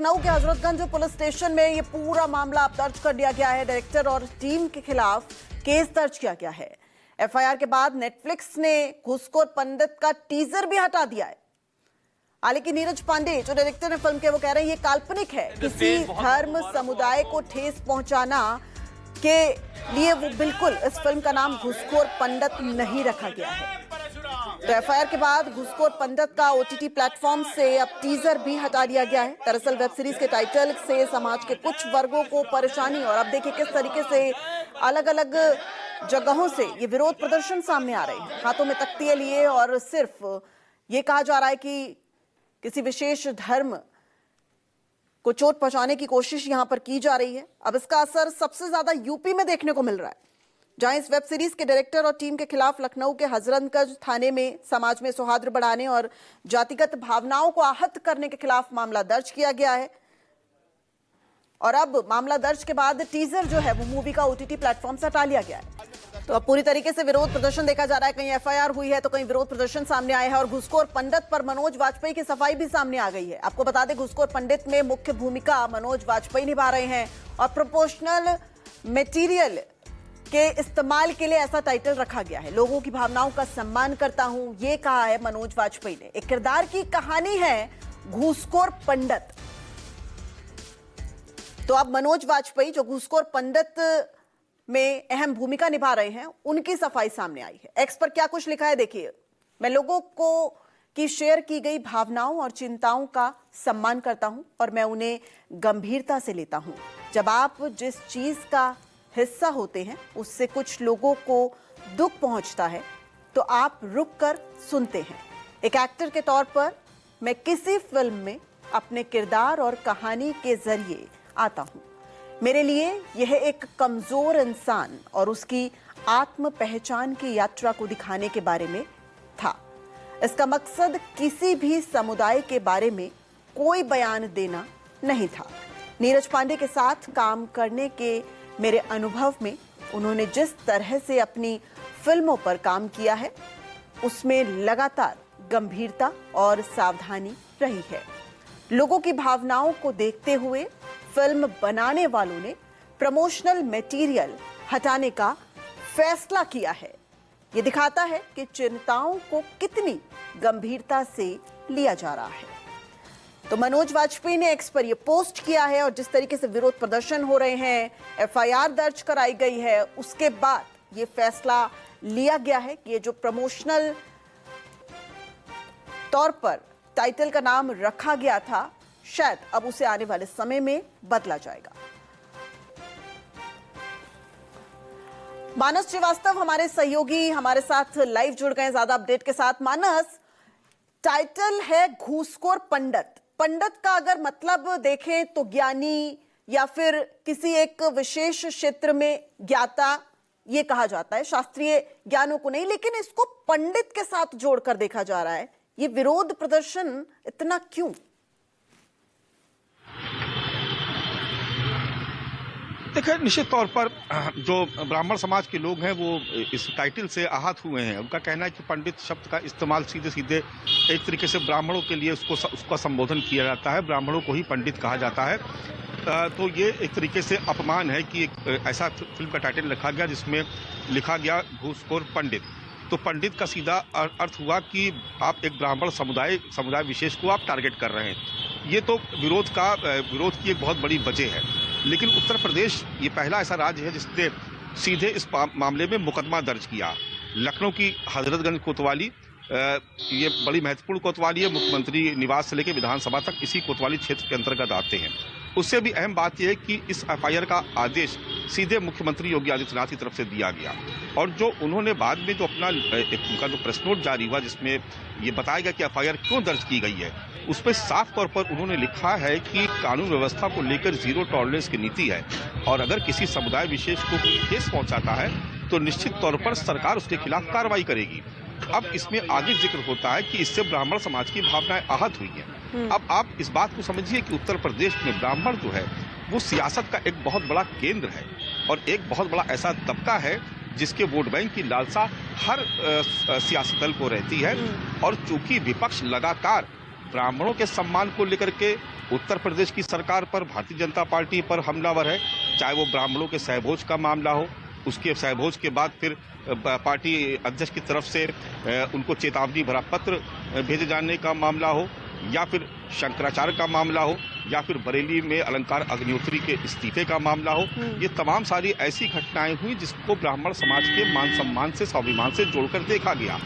लखनऊ के Hazratganj police station में ये पूरा मामला अब दर्ज कर लिया गया है। डायरेक्टर और टीम के खिलाफ केस दर्ज किया गया है। एफआईआर के बाद नेटफ्लिक्स ने घूसखोर पंडित का टीजर भी हटा दिया है। हालांकि नीरज पांडे जो डायरेक्टर है फिल्म के, वो कह रहे हैं ये काल्पनिक है। किसी धर्म समुदाय को ठेस पहुंचाना के लिए वो बिल्कुल इस फिल्म का नाम घूसखोर पंडित नहीं रखा गया है। तो एफआईआर के बाद घूसखोर पंडित का ओटीटी प्लेटफॉर्म से अब टीजर भी हटा दिया गया है। दरअसल वेब सीरीज के टाइटल से समाज के कुछ वर्गों को परेशानी, और अब देखिए किस तरीके से अलग अलग जगहों से ये विरोध प्रदर्शन सामने आ रहे हैं, हाथों में तख्तियां लिए, और सिर्फ ये कहा जा रहा है कि किसी विशेष धर्म को चोट पहुंचाने की कोशिश यहां पर की जा रही है। अब इसका असर सबसे ज्यादा यूपी में देखने को मिल रहा है, जहां इस वेब सीरीज के डायरेक्टर और टीम के खिलाफ लखनऊ के हजरतगंज थाने में समाज में सौहार्द बढ़ाने और जातिगत भावनाओं को आहत करने के खिलाफ मामला दर्ज किया गया है। और अब मामला दर्ज के बाद टीजर जो है वो मूवी का ओटीटी प्लेटफॉर्म से हटा लिया गया है। तो अब पूरी तरीके से विरोध प्रदर्शन देखा जा रहा है। कहीं एफआईआर हुई है तो कहीं विरोध प्रदर्शन सामने आया है, और घूसखोर पंडित पर मनोज वाजपेयी की सफाई भी सामने आ गई है। आपको बता दें, घूसखोर पंडित में मुख्य भूमिका मनोज वाजपेयी निभा रहे हैं, और प्रोपोर्शनल मटेरियल के इस्तेमाल के लिए ऐसा टाइटल रखा गया है। लोगों की भावनाओं का सम्मान करता हूं, ये कहा है मनोज वाजपेयी ने। एक किरदार की कहानी है घूसखोर पंडित। तो अब मनोज वाजपेयी जो घूसखोर पंडित में अहम भूमिका निभा रहे हैं, उनकी सफाई सामने आई है। एक्स पर क्या कुछ लिखा है देखिए। मैं लोगों को की शेयर की गई भावनाओं और चिंताओं का सम्मान करता हूं, और मैं उन्हें गंभीरता से लेता हूं। जब आप जिस चीज का हिस्सा होते हैं उससे कुछ लोगों को दुख पहुंचता है तो आप रुक कर सुनते हैं। एक एक्टर के तौर पर मैं किसी फिल्म में अपने किरदार और कहानी के जरिए आता हूं। मेरे लिए यह एक कमजोर इंसान और उसकी आत्म पहचान की यात्रा को दिखाने के बारे में था। इसका मकसद किसी भी समुदाय के बारे में कोई बयान देना नहीं था। नीरज पांडे के साथ काम करने के मेरे अनुभव में उन्होंने जिस तरह से अपनी फिल्मों पर काम किया है, उसमें लगातार गंभीरता और सावधानी रही है। लोगों की भावनाओं को देखते हुए फिल्म बनाने वालों ने प्रमोशनल मटेरियल हटाने का फैसला किया है। ये दिखाता है कि चिंताओं को कितनी गंभीरता से लिया जा रहा है। तो मनोज वाजपेयी ने एक्स पर ये पोस्ट किया है, और जिस तरीके से विरोध प्रदर्शन हो रहे हैं, एफआईआर दर्ज कराई गई है, उसके बाद ये फैसला लिया गया है कि ये जो प्रमोशनल तौर पर टाइटल का नाम रखा गया था, शायद अब उसे आने वाले समय में बदला जाएगा। मानस श्रीवास्तव हमारे सहयोगी हमारे साथ लाइव जुड़ गए ज्यादा अपडेट के साथ। मानस, टाइटल है घूसखोर पंडित। पंडित का अगर मतलब देखें तो ज्ञानी या फिर किसी एक विशेष क्षेत्र में ज्ञाता, ये कहा जाता है, शास्त्रीय ज्ञानों को नहीं। लेकिन इसको पंडित के साथ जोड़कर देखा जा रहा है। ये विरोध प्रदर्शन इतना क्यों? देखिए, निश्चित तौर पर जो ब्राह्मण समाज के लोग हैं वो इस टाइटल से आहत हुए हैं। उनका कहना है कि पंडित शब्द का इस्तेमाल सीधे सीधे एक तरीके से ब्राह्मणों के लिए उसका संबोधन किया जाता है, ब्राह्मणों को ही पंडित कहा जाता है। तो ये एक तरीके से अपमान है कि एक ऐसा फिल्म का टाइटल रखा गया जिसमें लिखा गया घूसखोर पंडित। तो पंडित का सीधा अर्थ हुआ कि आप एक ब्राह्मण समुदाय विशेष को आप टारगेट कर रहे हैं। ये तो विरोध की एक बहुत बड़ी वजह है। लेकिन उत्तर प्रदेश ये पहला ऐसा राज्य है जिसने सीधे इस मामले में मुकदमा दर्ज किया। लखनऊ की हजरतगंज कोतवाली ये बड़ी महत्वपूर्ण कोतवाली है। मुख्यमंत्री निवास से लेकर विधानसभा तक इसी कोतवाली क्षेत्र के अंतर्गत आते हैं। उससे भी अहम बात यह है कि इस एफआईआर का आदेश सीधे मुख्यमंत्री योगी आदित्यनाथ की तरफ से दिया गया, और जो उन्होंने बाद में जो अपना उनका जो प्रेस नोट जारी हुआ जिसमें ये बताया गया कि एफआईआर क्यों दर्ज की गई है, उस पर साफ तौर पर उन्होंने लिखा है कि कानून व्यवस्था को लेकर जीरो टॉलरेंस की नीति है, और अगर किसी समुदाय विशेष को ठेस पहुंचाता है तो निश्चित तौर पर सरकार उसके खिलाफ कार्रवाई करेगी। अब इसमें आगे जिक्र होता है कि इससे ब्राह्मण समाज की भावनाएं आहत हुई हैं। अब आप इस बात को समझिए कि उत्तर प्रदेश में ब्राह्मण जो है वो सियासत का एक बहुत बड़ा केंद्र है, और एक बहुत बड़ा ऐसा तबका है जिसके वोट बैंक की लालसा हर सियासी दल को रहती है। और चूंकि विपक्ष लगातार ब्राह्मणों के सम्मान को लेकर के उत्तर प्रदेश की सरकार पर, भारतीय जनता पार्टी पर हमलावर है। चाहे वो ब्राह्मणों के सहभोज का मामला हो, उसके सहभोज के बाद फिर पार्टी अध्यक्ष की तरफ से उनको चेतावनी भरा पत्र भेजे जाने का मामला हो, या फिर शंकराचार्य का मामला हो, या फिर बरेली में अलंकार अग्निहोत्री के इस्तीफे का मामला हो। ये तमाम सारी ऐसी घटनाएं हुई जिसको ब्राह्मण समाज के मान सम्मान से, स्वाभिमान से जोड़कर देखा गया।